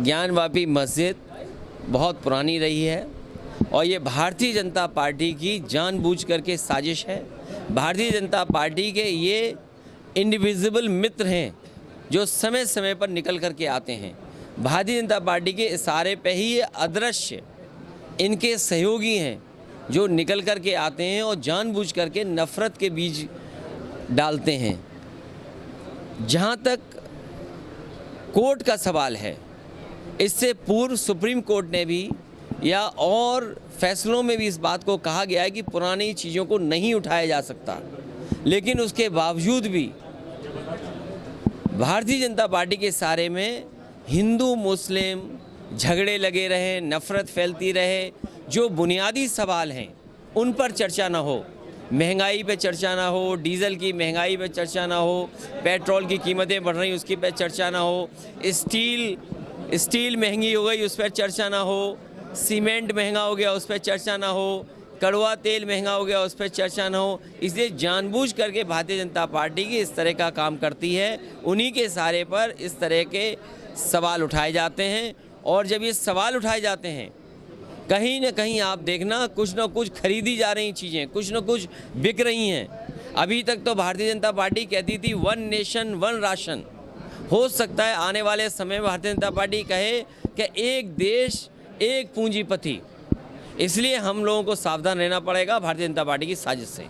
ज्ञानवापी मस्जिद बहुत पुरानी रही है और ये भारतीय जनता पार्टी की जानबूझ करके साजिश है। भारतीय जनता पार्टी के ये इंडिविजिबल मित्र हैं जो समय समय पर निकल करके आते हैं। भारतीय जनता पार्टी के इशारे पे ही ये अदृश्य इनके सहयोगी हैं जो निकल करके आते हैं और जानबूझ करके नफ़रत के बीज डालते हैं। जहाँ तक कोर्ट का सवाल है, इससे पूर्व सुप्रीम कोर्ट ने भी या और फैसलों में भी इस बात को कहा गया है कि पुरानी चीज़ों को नहीं उठाया जा सकता, लेकिन उसके बावजूद भी भारतीय जनता पार्टी के सारे में हिंदू मुस्लिम झगड़े लगे रहे, नफ़रत फैलती रहे। जो बुनियादी सवाल हैं उन पर चर्चा ना हो, महंगाई पे चर्चा ना हो, डीजल की महंगाई पे चर्चा ना हो, पेट्रोल की कीमतें बढ़ रही उसकी पे चर्चा ना हो, स्टील महंगी हो गई उस पर चर्चा ना हो, सीमेंट महंगा हो गया उस पर चर्चा ना हो, कड़वा तेल महंगा हो गया उस पर चर्चा ना हो। इसलिए जानबूझ करके भारतीय जनता पार्टी की इस तरह का काम करती है। उन्हीं के सहारे पर इस तरह के सवाल उठाए जाते हैं और जब ये सवाल उठाए जाते हैं कहीं ना कहीं आप देखना कुछ ना कुछ खरीदी जा रही चीज़ें, कुछ ना कुछ बिक रही हैं। अभी तक तो भारतीय जनता पार्टी कहती थी 1 नेशन 1 राशन। हो सकता है आने वाले समय में भारतीय जनता पार्टी कहे कि एक देश एक पूंजीपति। इसलिए हम लोगों को सावधान रहना पड़ेगा भारतीय जनता पार्टी की साजिश से।